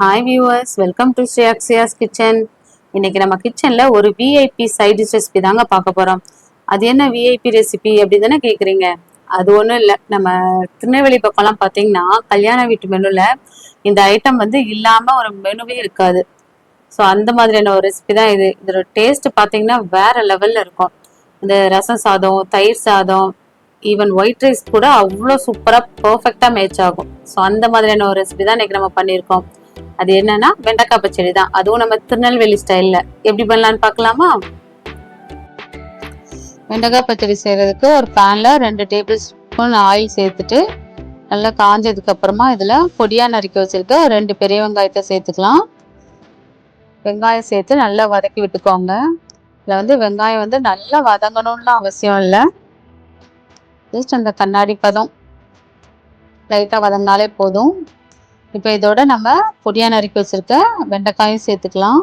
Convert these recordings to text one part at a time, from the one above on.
Hi viewers, welcome to Shri Akshaya's kitchen. இன்னைக்கு நம்ம கிச்சன்ல ஒரு விஐபி சைட் டிஷ் ரெசிபி தாங்க பார்க்க போறோம். அது என்ன விஐபி ரெசிபி அப்படி தானே கேட்குறீங்க? அது ஒன்றும் இல்லை. நம்ம திருநெல்வேலி பக்கம்லாம் பார்த்தீங்கன்னா கல்யாண வீட்டு மெனுல இந்த ஐட்டம் வந்து இல்லாம ஒரு மெனுவே இருக்காது. ஸோ அந்த மாதிரியான ஒரு ரெசிபி தான் இது. இதோட டேஸ்ட் பார்த்தீங்கன்னா வேற லெவல்ல இருக்கும். இந்த ரசம் சாதம், தயிர் சாதம், ஈவன் ஒயிட் ரைஸ் கூட அவ்வளோ சூப்பராக பர்ஃபெக்டாக மேட்ச் ஆகும். ஸோ அந்த மாதிரியான ஒரு ரெசிபி தான் இன்னைக்கு நம்ம பண்ணியிருக்கோம். அது என்னன்னா வெண்டைக்காய் பச்சடி தான். அதுவும் நம்ம திருநெல்வேலி ஸ்டைல்ல எப்படி பண்ணலாம்னு பார்க்கலாமா? வெண்டைக்காய் பச்சடி செய்யறதுக்கு ஒரு பேன்ல 2 டேபிள் ஸ்பூன் ஆயில் சேர்த்துட்டு நல்லா காஞ்சதுக்கு அப்புறமா இதுல பொடியா நறுக்கி வச்சிருக்க 2 பெரிய வெங்காயத்தை சேர்த்துக்கலாம். வெங்காயம் சேர்த்து நல்லா வதக்கி விட்டுக்கோங்க. இதுல வந்து வெங்காயம் வந்து நல்லா வதங்கணும்னு அவசியம் இல்லை. ஜஸ்ட் அந்த கண்ணாடி பதம் லைட்டா வதங்கினாலே போதும். இப்போ இதோட நம்ம பொடியா நறுக்கி வச்சிருக்க வெண்டைக்காயும் சேர்த்துக்கலாம்.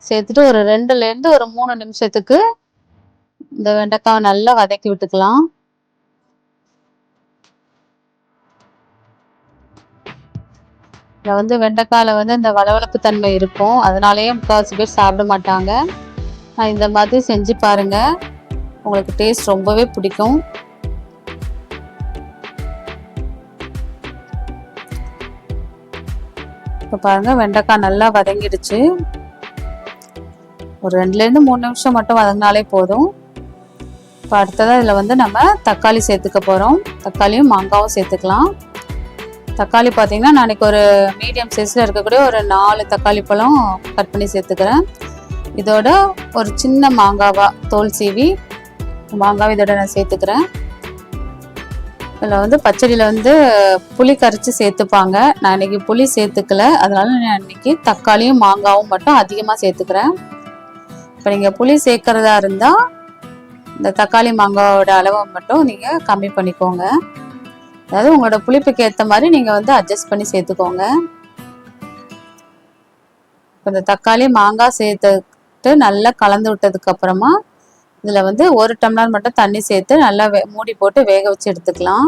சேர்த்துட்டு ஒரு 2லேருந்து ஒரு 3 நிமிஷத்துக்கு இந்த வெண்டைக்காவை நல்லா வதக்கி விட்டுக்கலாம். இதில் வந்து வெண்டைக்காயில் வந்து இந்த வளவளப்பு தன்மை இருக்கும், அதனாலேயே முக்கால்வாசி பேர் சாப்பிட மாட்டாங்க. இந்த மாதிரி செஞ்சு பாருங்க, உங்களுக்கு டேஸ்ட் ரொம்பவே பிடிக்கும். இப்போ பாருங்க, வெண்டைக்காய் நல்லா வதங்கிடுச்சு. ஒரு 2லேருந்து 3 நிமிஷம் மட்டும் வதங்கினாலே போதும். இப்போ அடுத்ததாக இதில் வந்து நம்ம தக்காளி சேர்த்துக்க போகிறோம். தக்காளியும் மாங்காவும் சேர்த்துக்கலாம். தக்காளி பார்த்தீங்கன்னா நான் இன்றைக்கி ஒரு மீடியம் சைஸில் இருக்கக்கூடிய ஒரு 4 தக்காளி பழம் கட் பண்ணி சேர்த்துக்கிறேன். இதோட ஒரு சின்ன மாங்காவாக தோல் சீவி மாங்காவை இதோட நான் சேர்த்துக்கிறேன். இதில் வந்து பச்சடியில் வந்து புளி கரைச்சி சேர்த்துப்பாங்க. நான் இன்றைக்கி புளி சேர்த்துக்கல, அதனால நான் இன்றைக்கி தக்காளியும் மாங்காவும் மட்டும் அதிகமாக சேர்த்துக்கிறேன். இப்போ நீங்கள் புளி சேர்க்குறதா இருந்தால் இந்த தக்காளி மாங்காவோட அளவை மட்டும் நீங்கள் கம்மி பண்ணிக்கோங்க. அதாவது உங்களோட புளிப்புக்கு ஏற்ற மாதிரி நீங்கள் வந்து அட்ஜஸ்ட் பண்ணி சேர்த்துக்கோங்க. இப்போ இந்த தக்காளி மாங்காய் சேர்த்துட்டு நல்லா கலந்து விட்டதுக்கு அப்புறமா இதில் வந்து 1 டம்ளர் மட்டும் தண்ணி சேர்த்து நல்லா மூடி போட்டு வேக வச்சு எடுத்துக்கலாம்.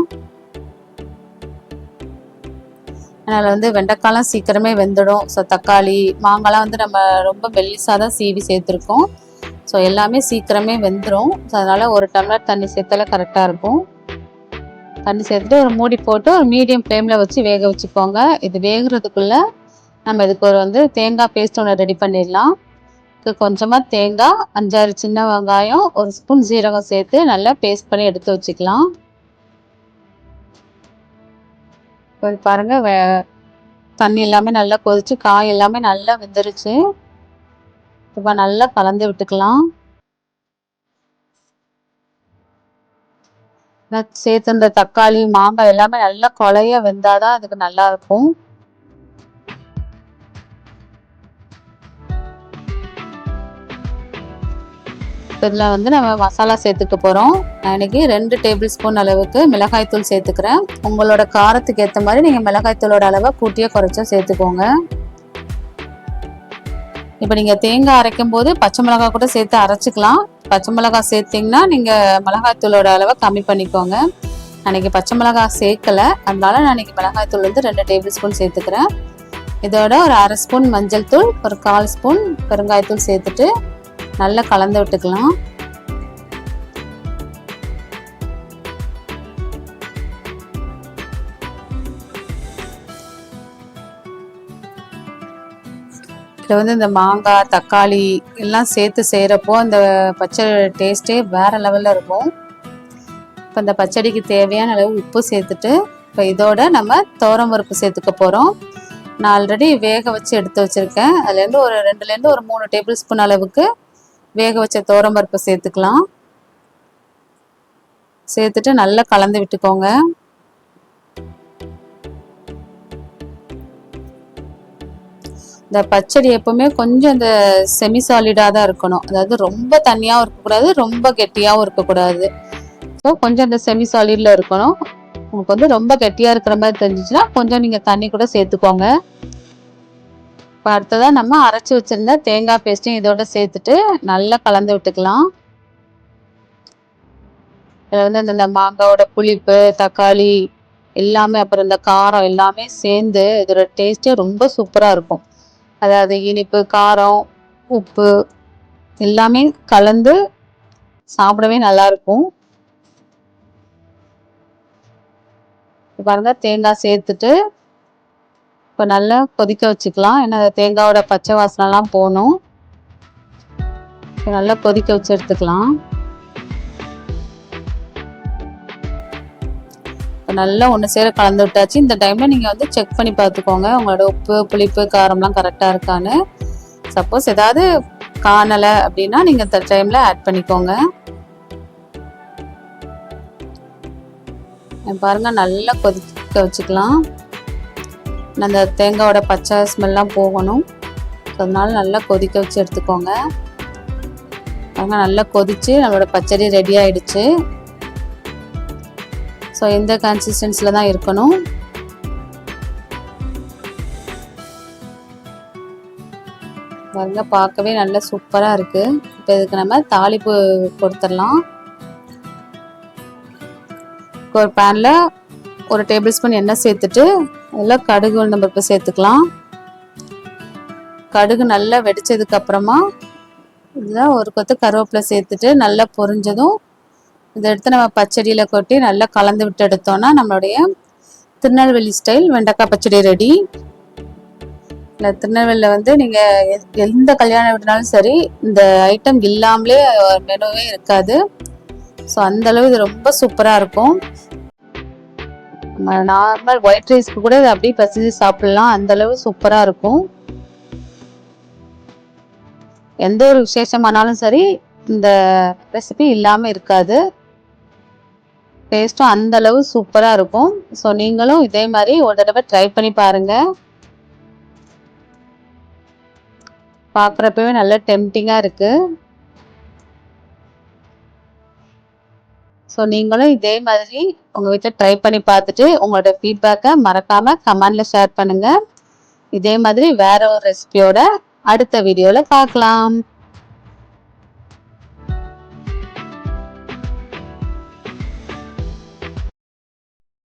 அதனால் வந்து வெண்டைக்காய்லாம் சீக்கிரமே வெந்துடும். ஸோ தக்காளி மாங்காய்லாம் வந்து நம்ம ரொம்ப மெல்லிசாக தான் சீவி சேர்த்துருக்கோம். ஸோ எல்லாமே சீக்கிரமே வெந்துடும். ஸோ அதனால் 1 டம்ளர் தண்ணி சேர்த்தால கரெக்டாக இருக்கும். தண்ணி சேர்த்துட்டு ஒரு மூடி போட்டு ஒரு மீடியம் ஃப்ளேமில் வச்சு வேக வச்சுக்கோங்க. இது வேகிறதுக்குள்ளே நம்ம இதுக்கு ஒரு வந்து தேங்காய் பேஸ்ட் ஒன்று ரெடி பண்ணிடலாம். இதுக்கு கொஞ்சமாக தேங்காய், 5-6 சின்ன வெங்காயம், 1 ஸ்பூன் ஜீரகம் சேர்த்து நல்லா பேஸ்ட் பண்ணி எடுத்து வச்சுக்கலாம். இப்போ பாருங்கள், தண்ணி எல்லாமே நல்லா கொதிச்சு காய் எல்லாமே நல்லா வெந்துருச்சு. இப்போ நல்லா கலந்து விட்டுக்கலாம். சேர்த்து இந்த தக்காளி மாங்காய் எல்லாமே நல்லா கொலைய வெந்தாதான் அதுக்கு நல்லா இருக்கும். இதில் வந்து நம்ம மசாலா சேர்த்துக்க போகிறோம். நான் இன்னைக்கு 2 டேபிள் ஸ்பூன் அளவுக்கு மிளகாய்த்தூள் சேர்த்துக்கிறேன். உங்களோட காரத்துக்கு ஏற்ற மாதிரி நீங்கள் மிளகாய்த்தூளோட அளவை கூட்டியோ குறைச்சோ சேர்த்துக்கோங்க. இப்போ நீங்கள் தேங்காய் அரைக்கும் போது பச்சை மிளகாய் கூட சேர்த்து அரைச்சிக்கலாம். பச்சை மிளகாய் சேர்த்திங்கன்னா நீங்கள் மிளகாய்த்தூளோட அளவை கம்மி பண்ணிக்கோங்க. அன்றைக்கி பச்சை மிளகாய் சேர்க்கலை, அதனால நான் இன்றைக்கி மிளகாய்த்தூள் வந்து 2 டேபிள் ஸ்பூன் சேர்த்துக்கிறேன். இதோட ஒரு 1/2 ஸ்பூன் மஞ்சள் தூள், ஒரு 1/4 ஸ்பூன் பெருங்காயத்தூள் சேர்த்துட்டு நல்லா கலந்து விட்டுக்கலாம். இதில் வந்து இந்த மாங்காய் தக்காளி எல்லாம் சேர்த்து செய்கிறப்போ அந்த பச்சடி டேஸ்ட்டே வேறு லெவலில் இருக்கும். இப்போ இந்த பச்சடிக்கு தேவையான அளவு உப்பு சேர்த்துட்டு இப்போ இதோட நம்ம துவரம் பருப்பு சேர்த்துக்க போகிறோம். நான் ஆல்ரெடி வேக வச்சு எடுத்து வச்சுருக்கேன். அதுலேருந்து ஒரு 2லேருந்து ஒரு 3 டேபிள் ஸ்பூன் அளவுக்கு வேக வச்ச துவரம் பருப்பு சேர்த்துக்கலாம். சேர்த்துட்டு நல்லா கலந்து விட்டுக்கோங்க. இந்த பச்சடி எப்பவுமே கொஞ்சம் இந்த செமி சாலிடாக தான் இருக்கணும். அதாவது ரொம்ப தண்ணியாகவும் இருக்கக்கூடாது, ரொம்ப கெட்டியாகவும் இருக்கக்கூடாது. ஸோ கொஞ்சம் இந்த செமி சாலிடில் இருக்கணும். உங்களுக்கு வந்து ரொம்ப கெட்டியாக இருக்கிற மாதிரி தெரிஞ்சிச்சுன்னா கொஞ்சம் நீங்கள் தண்ணி கூட சேர்த்துக்கோங்க. இப்போ அடுத்ததாக நம்ம அரைச்சி வச்சுருந்த தேங்காய் பேஸ்ட்டையும் இதோட சேர்த்துட்டு நல்லா கலந்து விட்டுக்கலாம். இதில் வந்து இந்த மாங்காவோட புளிப்பு, தக்காளி எல்லாமே, அப்புறம் இந்த காரம் எல்லாமே சேர்ந்து இதோட டேஸ்ட்டே ரொம்ப சூப்பராக இருக்கும். அதாவது இனிப்பு, காரம், உப்பு எல்லாமே கலந்து சாப்பிடவே நல்லா இருக்கும். பாருங்க, தேங்காய் சேர்த்துட்டு இப்போ நல்லா கொதிக்க வச்சுக்கலாம். ஏன்னா தேங்காயோட பச்சை வாசனைலாம் போகணும். நல்லா கொதிக்க வச்சு எடுத்துக்கலாம். இப்போ நல்லா ஒன்று சேர கலந்து விட்டாச்சு. இந்த டைமில் நீங்கள் வந்து செக் பண்ணி பார்த்துக்கோங்க உங்களோட உப்பு, புளிப்பு, காரம்லாம் கரெக்டாக இருக்கான்னு. சப்போஸ் ஏதாவது காணலை அப்படின்னா நீங்கள் இந்த டைமில் ஆட் பண்ணிக்கோங்க. பாருங்கள், நல்லா கொதிக்க வச்சுக்கலாம். அந்த தேங்காயோட பச்சை ஸ்மெல்லாம் போகணும். அதனால நல்லா கொதிக்க வச்சு எடுத்துக்கோங்க. பாருங்கள், நல்லா கொதிச்சு நம்மளோட பச்சடி ரெடி ஆயிடுச்சு. ஸோ இந்த கன்சிஸ்டன்சியில் தான் இருக்கணும். பாருங்க, பார்க்கவே நல்லா சூப்பராக இருக்குது. இப்போ இதுக்கு நம்ம தாளிப்பு கொடுத்துடலாம். ஒரு பேனில் 1 டேபிள் ஸ்பூன் எண்ணெய் சேர்த்துட்டு அதில் கடுகு உளுந்தம் பருப்பு சேர்த்துக்கலாம். கடுகு நல்லா வெடிச்சதுக்கு அப்புறமா இதில் ஒரு கொத்து கருவேப்பிலை சேர்த்துட்டு நல்லா பொரிஞ்சதும் இதை எடுத்து நம்ம பச்சடியில் கொட்டி நல்லா கலந்து விட்டு எடுத்தோம்னா நம்மளுடைய திருநெல்வேலி ஸ்டைல் வெண்டைக்காய் பச்சடி ரெடி. இல்லை, திருநெல்வேலியில் வந்து நீங்கள் எந்த கல்யாணம் விட்டாலும் சரி இந்த ஐட்டம் இல்லாமலே மெனுவே இருக்காது. ஸோ அந்தளவு இது ரொம்ப சூப்பராக இருக்கும். நம்ம நார்மல் ஒயிட் ரைஸ்க்கு கூட இது அப்படியே பசிச்சு சாப்பிடலாம், அந்தளவு சூப்பராக இருக்கும். எந்த ஒரு விசேஷமானாலும் சரி இந்த ரெசிபி இல்லாமல் இருக்காது. டேஸ்ட்டும் அந்தளவு சூப்பராக இருக்கும். ஸோ நீங்களும் இதே மாதிரி ஒரு தடவை ட்ரை பண்ணி பாருங்கள். பார்க்குறப்பவே நல்ல டெம்டிங்காக இருக்குது. ஸோ நீங்களும் இதே மாதிரி உங்கள் வீட்டில் ட்ரை பண்ணி பார்த்துட்டு உங்களோட ஃபீட்பேக்கை மறக்காமல் கமெண்டில் ஷேர் பண்ணுங்கள். இதே மாதிரி வேற ஒரு ரெசிபியோட அடுத்த வீடியோவில் பார்க்கலாம்.